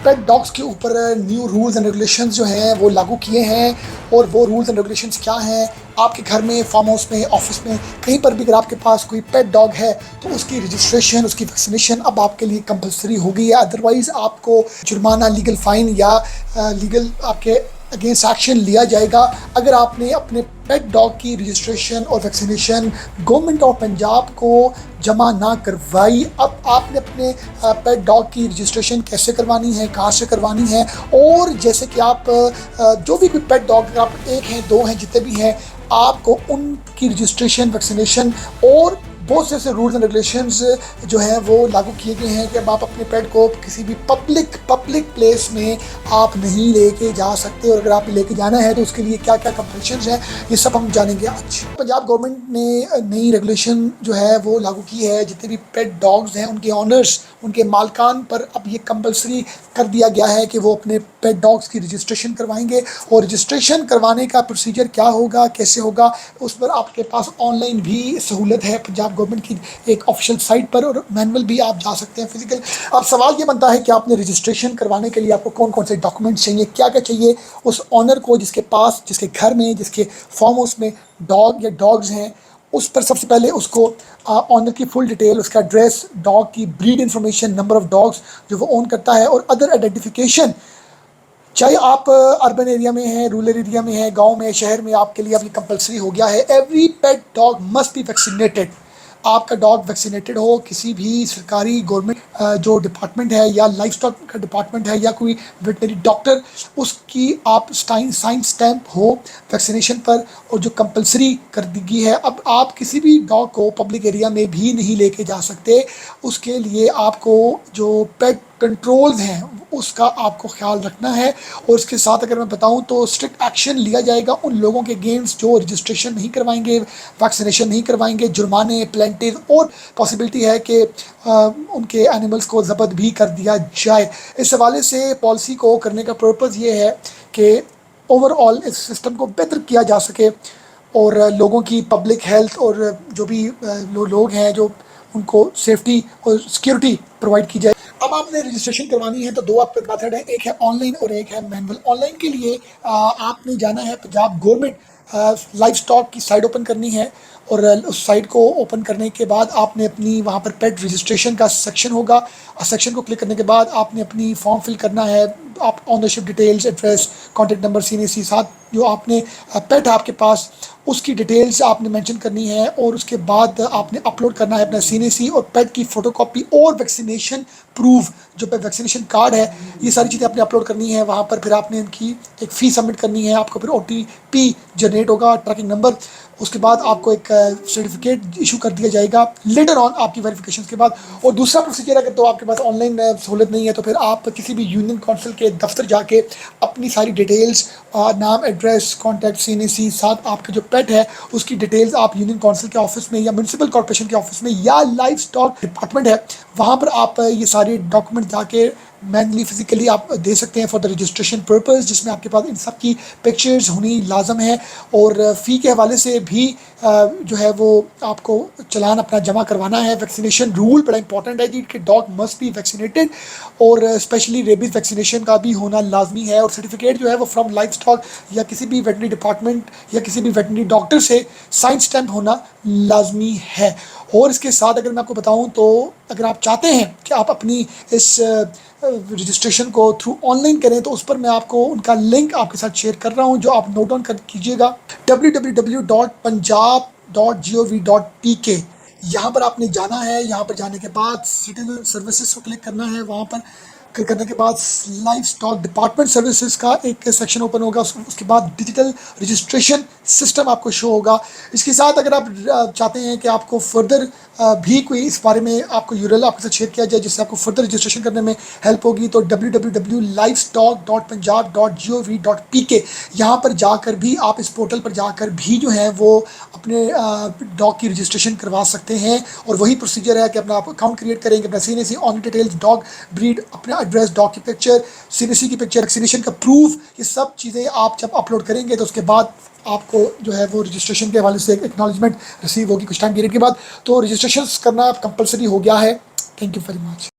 पेट dogs के ऊपर new rules and regulations जो हैं वो लागू किए हैं। और वो रूल्स एंड रेगुलेशंस क्या हैं? आपके घर में, फार्म हाउस में, ऑफिस में, कहीं पर भी अगर आपके पास कोई पेट डॉग है तो उसकी रजिस्ट्रेशन, उसकी वैक्सीनेशन अब आपके लिए कंपलसरी हो गई है। अदरवाइज़ आपको जुर्माना, लीगल फ़ाइन या लीगल आपके अगेंस्ट एक्शन लिया जाएगा अगर आपने अपने पेट डॉग की रजिस्ट्रेशन और वैक्सीनेशन गवर्नमेंट ऑफ पंजाब को जमा ना करवाई। अब आपने अपने पेट डॉग की रजिस्ट्रेशन कैसे करवानी है, कहाँ से करवानी है, और जैसे कि आप जो भी कोई पेट डॉग, अगर आप एक हैं, दो हैं, जितने भी हैं, आपको उनकी रजिस्ट्रेशन, वैक्सीनेशन और बहुत से ऐसे रूल्स एंड रेगुलेशंस जो हैं वो लागू किए गए हैं कि अब आप अपने पेट को किसी भी पब्लिक प्लेस में आप नहीं लेके जा सकते। और अगर आप लेके जाना है तो उसके लिए क्या क्या कंपल्शंस हैं, ये सब हम जानेंगे आज। पंजाब गवर्नमेंट ने नई रेगुलेशन जो है वो लागू की है। जितने भी पेट डॉग्स हैं उनके ऑनर्स, उनके मालकान पर अब ये कंपल्सरी कर दिया गया है कि वो अपने पेट डॉग्स की रजिस्ट्रेशन करवाएंगे। और रजिस्ट्रेशन करवाने का प्रोसीजर क्या होगा, कैसे होगा, उस पर आपके पास ऑनलाइन भी सहूलत है पंजाब गवर्नमेंट की एक ऑफिशियल साइट पर, और मैनुअल भी आप जा सकते हैं फिजिकल। अब सवाल ये बनता है कि आपने रजिस्ट्रेशन करवाने के लिए आपको कौन कौन से डॉक्यूमेंट्स चाहिए, क्या क्या चाहिए उस ऑनर को जिसके पास, जिसके घर में, जिसके फार्म हाउस में डॉग या डॉग्स हैं। उस पर सबसे पहले उसको ऑनर की फुल डिटेल, उसका एड्रेस, डॉग की breed information, number of dogs जो वो ओन करता है, और अदर आइडेंटिफिकेशन। चाहे आप अर्बन एरिया में हैं, रूरल एरिया में हैं, गांव में, शहर में, आपके लिए अब ये कंपलसरी हो गया है। Every pet dog must be vaccinated. आपका डॉग वैक्सीनेटेड हो, किसी भी सरकारी गवर्नमेंट जो डिपार्टमेंट है या लाइफ स्टॉक का डिपार्टमेंट है या कोई वेटनरी डॉक्टर, उसकी आप साइन स्टैम्प हो वैक्सीनेशन पर, और जो कंपलसरी कर दी गई है। अब आप किसी भी डॉग को पब्लिक एरिया में भी नहीं लेके जा सकते। उसके लिए आपको जो पेट कंट्रोल्स हैं उसका आपको ख्याल रखना है। और इसके साथ अगर मैं बताऊं तो स्ट्रिक्ट एक्शन लिया जाएगा उन लोगों के अगेंस्ट जो रजिस्ट्रेशन नहीं करवाएंगे, वैक्सीनेशन नहीं करवाएंगे। जुर्माने, प्लेंटिव, और पॉसिबिलिटी है कि उनके एनिमल्स को ज़ब्त भी कर दिया जाए। इस हवाले से पॉलिसी को करने का पर्पज़ ये है कि ओवरऑल इस सिस्टम को बेहतर किया जा सके और लोगों की पब्लिक हेल्थ और जो भी लोग हैं जो उनको सेफ्टी और सिक्योरिटी प्रोवाइड की जाए। अब आपने रजिस्ट्रेशन करवानी है तो दो आपके मेथड है, एक है ऑनलाइन और एक है मैनुअल। ऑनलाइन के लिए आपने जाना है पंजाब गवर्नमेंट लाइफ स्टॉक की साइट ओपन करनी है, और उस साइट को ओपन करने के बाद आपने अपनी वहाँ पर पेट रजिस्ट्रेशन का सेक्शन होगा। सेक्शन को क्लिक करने के बाद आपने अपनी फॉर्म फिल करना है। आप ownership details, address, contact number, CNC, साथ जो आपने पेट है आपके पास उसकी डिटेल्स आपने मेंशन करनी है, और उसके बाद आपने अपलोड करना है अपना सीएनसी और पेट की फ़ोटोकॉपी और वैक्सीनेशन प्रूफ जो पे वैक्सीनेशन कार्ड है। ये सारी चीज़ें आपने अपलोड करनी है वहाँ पर। फिर आपने इनकी एक फ़ी सबमिट करनी है। आपको फिर OTP जनरेट होगा, ट्रैकिंग नंबर। उसके बाद आपको एक सर्टिफिकेट इशू कर दिया जाएगा लेटर ऑन आपकी वेरिफिकेशन के बाद। और दूसरा प्रोसीजर, अगर तो आपके पास ऑनलाइन सहूलत नहीं है तो फिर आप किसी भी यूनियन काउंसिल के दफ्तर जाके अपनी सारी डिटेल्स, नाम, एड्रेस, कॉन्टैक्ट, सीएनसी, साथ आपका जो पेट है उसकी डिटेल्स आप यूनियन काउंसिल के ऑफिस में या म्यूनसिपल कॉर्पोरेशन के ऑफिस में या लाइफ स्टॉक डिपार्टमेंट है वहाँ पर आप ये सारे डॉक्यूमेंट जाके मैनुअली, फिजिकली आप दे सकते हैं फॉर द रजिस्ट्रेशन पर्पस, जिसमें आपके पास इन सब की पिक्चर्स होनी लाजम है। और फ़ी के हवाले से भी जो है वो आपको चालान अपना जमा करवाना है। वैक्सीनेशन रूल बड़ा इंपॉर्टेंट है जी कि डॉग मस्ट बी वैक्सीनेटेड, और स्पेशली रेबीज़ वैक्सीनेशन का भी होना लाजमी है। और सर्टिफिकेट जो है वो फ्रॉम लाइफ स्टॉक या किसी भी वेटनरी डिपार्टमेंट या किसी भी वेटनरी डॉक्टर से साइन स्टैम्प होना लाजमी है। और इसके साथ अगर मैं आपको बताऊं तो अगर आप चाहते हैं कि आप अपनी इस रजिस्ट्रेशन को थ्रू ऑनलाइन करें तो उस पर मैं आपको उनका लिंक आपके साथ शेयर कर रहा हूं, जो आप नोट डाउन कर कीजिएगा। www.punjab.gov.pk। यहाँ पर आपने जाना है। यहाँ पर जाने के बाद सिटीजन सर्विसेज को क्लिक करना है। वहाँ पर क्लिक करने के बाद लाइफ स्टॉक डिपार्टमेंट सर्विसेज का एक सेक्शन ओपन होगा। उसके बाद डिजिटल रजिस्ट्रेशन सिस्टम आपको शो होगा। इसके साथ अगर आप चाहते हैं कि आपको फर्दर भी कोई इस बारे में आपको यूआरएल आपके साथ शेयर किया जाए जिससे आपको फर्दर रजिस्ट्रेशन करने में हेल्प होगी, तो www.livestock.punjab.gov.pk यहाँ पर जाकर भी आप इस पोर्टल पर जाकर भी जो है वो अपने डॉग की रजिस्ट्रेशन करवा सकते हैं। और वही प्रोसीजर है कि अपना आप अकाउंट क्रिएट करेंगे, अपना CNC, on details, dog breed, अपना एड्रेस, डॉग की पिक्चर, सीएनसी की पिक्चर, वैक्सीनेशन का प्रूफ, ये सब चीज़ें आप जब अपलोड करेंगे तो उसके बाद आपको जो है वो रजिस्ट्रेशन के हवाले से एक एक्नॉलेजमेंट रिसीव होगी कुछ टाइम पीरियड के बाद। तो रजिस्ट्रेशन करना कंपलसरी हो गया है। Thank you very much.